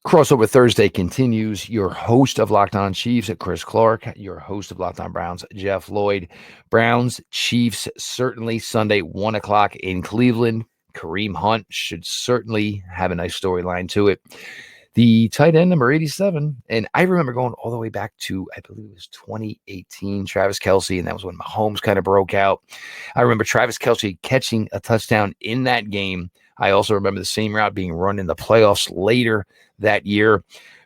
Crossover Thursday continues. Your host of Locked On Chiefs, Chris Clark. Your host of Locked On Browns, Jeff Lloyd. Browns, Chiefs, certainly Sunday, 1 o'clock in Cleveland. Kareem Hunt should certainly have a nice storyline to it. The tight end, number 87, and I remember going all the way back to, I believe it was 2018, Travis Kelce, and that was when Mahomes kind of broke out. I remember Travis Kelce catching a touchdown in that game. I also remember the same route being run in the playoffs later that year.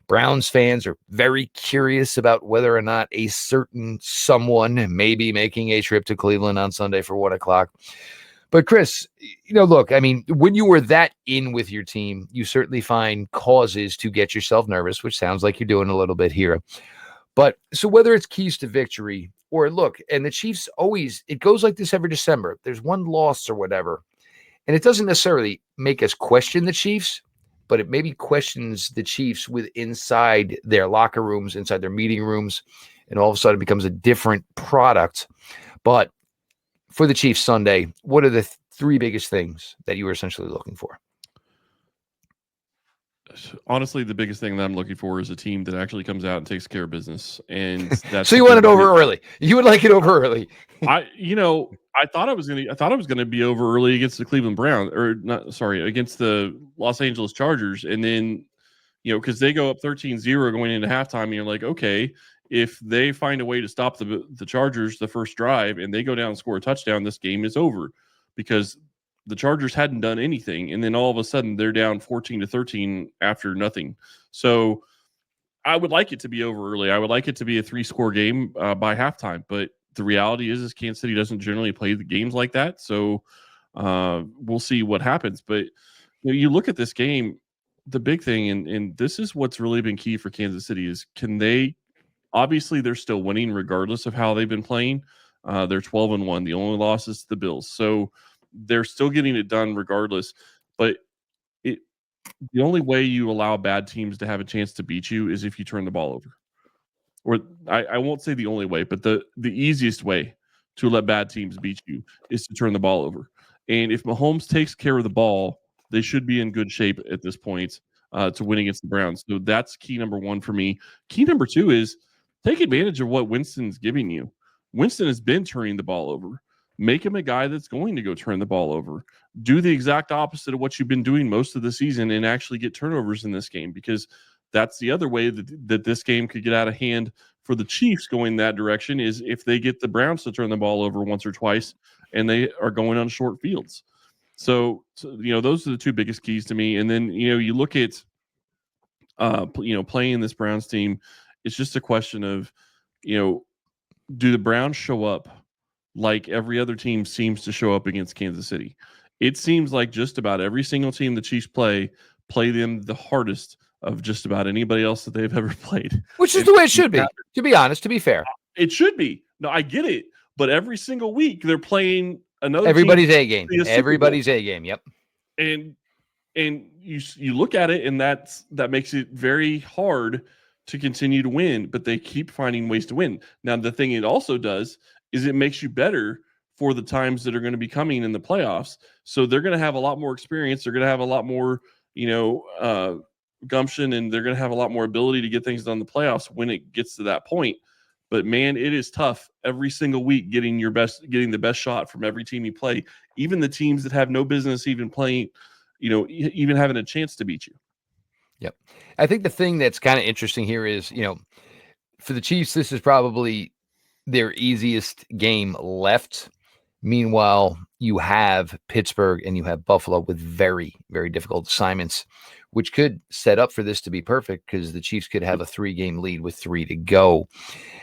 Browns fans are very curious about whether or not a certain someone may be making a trip to Cleveland on Sunday for 1 o'clock. But Chris, look, I mean, when you were that in with your team, you certainly find causes to get yourself nervous, which sounds like you're doing a little bit here. But so whether it's keys to victory or look, and the Chiefs always, it goes like this every December. There's one loss or whatever. And it doesn't necessarily make us question the Chiefs, but it maybe questions the Chiefs with inside their locker rooms, inside their meeting rooms, and all of a sudden it becomes a different product. But for the Chiefs Sunday, what are the three biggest things that you were essentially looking for? Honestly, the biggest thing that I'm looking for is a team that actually comes out and takes care of business. And that's so you want it over early. You would like it over early. I thought I was gonna be over early against the Cleveland Browns, against the Los Angeles Chargers, and then because they go up 13-0 going into halftime, and you're like, okay, if they find a way to stop the Chargers the first drive and they go down and score a touchdown, this game is over, because the Chargers hadn't done anything, and then all of a sudden they're down 14-13 after nothing. So I would like it to be over early. I would like it to be a 3-score game by halftime, but the reality is Kansas City doesn't generally play the games like that. So we'll see what happens. But you look at this game, the big thing, and this is what's really been key for Kansas City, is obviously they're still winning regardless of how they've been playing. They're 12-1. The only loss is the Bills. So they're still getting it done regardless. But the only way you allow bad teams to have a chance to beat you is if you turn the ball over. Or I won't say the only way, but the easiest way to let bad teams beat you is to turn the ball over. And if Mahomes takes care of the ball, they should be in good shape at this point to win against the Browns. So that's key number one for me. Key number two is take advantage of what Winston's giving you. Winston has been turning the ball over. Make him a guy that's going to go turn the ball over. Do the exact opposite of what you've been doing most of the season and actually get turnovers in this game, because that's the other way that this game could get out of hand for the Chiefs going that direction, is if they get the Browns to turn the ball over once or twice and they are going on short fields. So those are the two biggest keys to me. And then, you look at, playing this Browns team, it's just a question of, do the Browns show up like every other team seems to show up against Kansas City? It seems like just about every single team the Chiefs play them the hardest of just about anybody else that they've ever played. Which is the way it should be, to be honest, to be fair. It should be. No, I get it. But every single week they're playing another everybody's A game. Everybody's A game, yep. And you look at it, and that makes it very hard to continue to win, but they keep finding ways to win. Now, the thing it also does is it makes you better for the times that are going to be coming in the playoffs. So they're going to have a lot more experience. They're going to have a lot more, gumption, and they're going to have a lot more ability to get things done in the playoffs when it gets to that point. But man, it is tough every single week getting the best shot from every team you play, even the teams that have no business even playing, even having a chance to beat you. Yep. I think the thing that's kind of interesting here is, for the Chiefs, this is probably their easiest game left. Meanwhile, you have Pittsburgh and you have Buffalo with very, very difficult assignments, which could set up for this to be perfect, because the Chiefs could have a 3-game lead with 3 to go.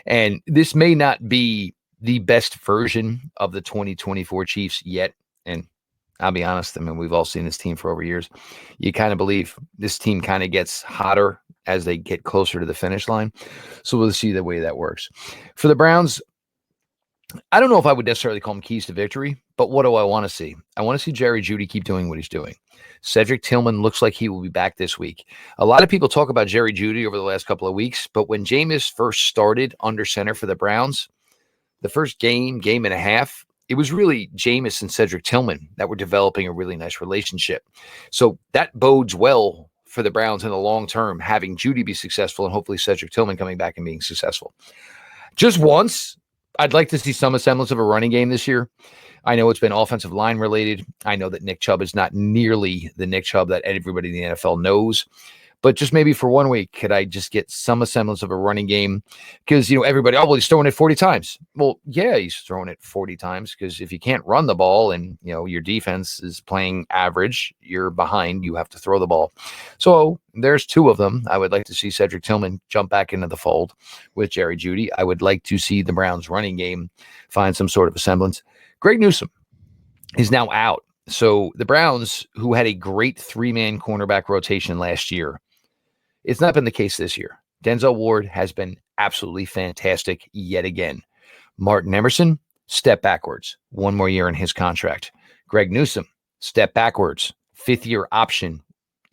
And this may not be the best version of the 2024 Chiefs yet. And I'll be honest, I mean, we've all seen this team for over years. You kind of believe this team kind of gets hotter as they get closer to the finish line. So we'll see the way that works. For the Browns, I don't know if I would necessarily call them keys to victory, but what do I want to see? I want to see Jerry Jeudy keep doing what he's doing. Cedric Tillman looks like he will be back this week. A lot of people talk about Jerry Jeudy over the last couple of weeks, but when Jameis first started under center for the Browns, the first game and a half, it was really Jameis and Cedric Tillman that were developing a really nice relationship. So that bodes well for the Browns in the long term, having Judy be successful and hopefully Cedric Tillman coming back and being successful. Just once, I'd like to see some semblance of a running game this year. I know it's been offensive line related. I know that Nick Chubb is not nearly the Nick Chubb that everybody in the NFL knows. But just maybe for 1 week, could I just get some semblance of a running game? Because, everybody, well, he's throwing it 40 times. Well, yeah, he's throwing it 40 times because if you can't run the ball and, your defense is playing average, you're behind, you have to throw the ball. So there's 2 of them. I would like to see Cedric Tillman jump back into the fold with Jerry Jeudy. I would like to see the Browns running game find some sort of a semblance. Greg Newsome is now out. So the Browns, who had a great 3-man cornerback rotation last year, it's not been the case this year. Denzel Ward has been absolutely fantastic yet again. Martin Emerson, step backwards. 1 more year in his contract. Greg Newsome, step backwards. 5th-year option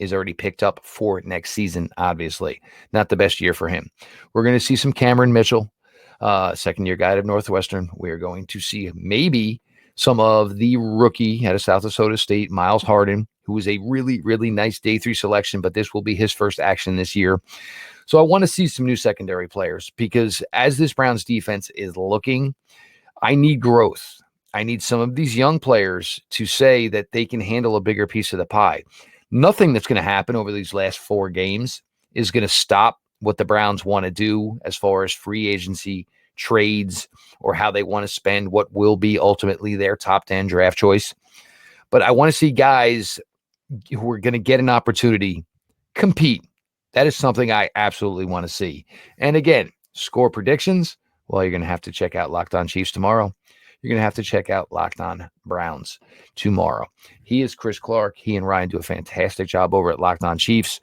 is already picked up for next season, obviously. Not the best year for him. We're going to see some Cameron Mitchell, 2nd-year guy out of Northwestern. We're going to see maybe some of the rookie out of South Dakota State, Miles Harden, who was a really, really nice day 3 selection, but this will be his first action this year. So I want to see some new secondary players because as this Browns defense is looking, I need growth. I need some of these young players to say that they can handle a bigger piece of the pie. Nothing that's going to happen over these last 4 games is going to stop what the Browns want to do as far as free agency, trades, or how they want to spend what will be ultimately their top 10 draft choice. But I want to see guys who are going to get an opportunity compete. That is something I absolutely want to see. And again, score predictions. Well, you're going to have to check out Locked On Chiefs tomorrow. You're going to have to check out Locked On Browns tomorrow. He is Chris Clark. He and Ryan do a fantastic job over at Locked On Chiefs.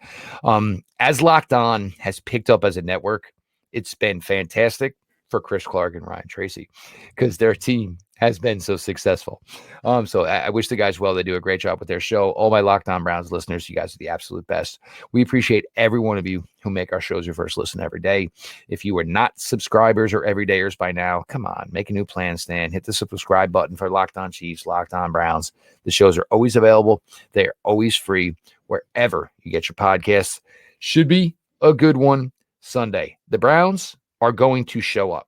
As Locked On has picked up as a network, it's been fantastic for Chris Clark and Ryan Tracy because their team has been so successful. So I wish the guys well. They do a great job with their show. All my Locked On Browns listeners, you guys are the absolute best. We appreciate every one of you who make our shows your first listen every day. If you are not subscribers or everydayers by now, come on, make a new plan, Stan. Hit the subscribe button for Locked On Chiefs, Locked On Browns. The shows are always available. They are always free wherever you get your podcasts. Should be a good one Sunday. The Browns are going to show up.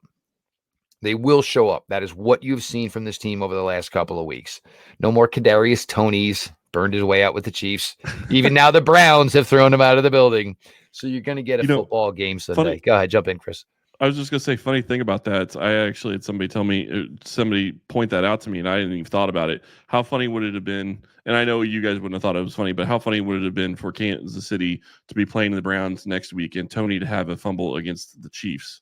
They will show up. That is what you've seen from this team over the last couple of weeks. No more Kadarius Toney's burned his way out with the Chiefs. Even now the Browns have thrown him out of the building. So you're going to get a football game Sunday. Go ahead, jump in, Chris. I was just going to say, funny thing about that, I actually had somebody point that out to me, and I hadn't even thought about it. How funny would it have been, and I know you guys wouldn't have thought it was funny, but how funny would it have been for Kansas City to be playing the Browns next week and Tony to have a fumble against the Chiefs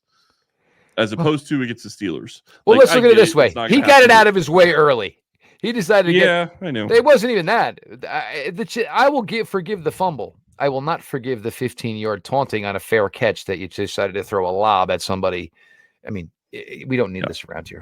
as opposed to against the Steelers? Well, let's look at it this way. He got it out of his way early. He decided to I know. It wasn't even that. I will forgive the fumble. I will not forgive the 15-yard taunting on a fair catch that you decided to throw a lob at somebody. I mean, we don't need this around here.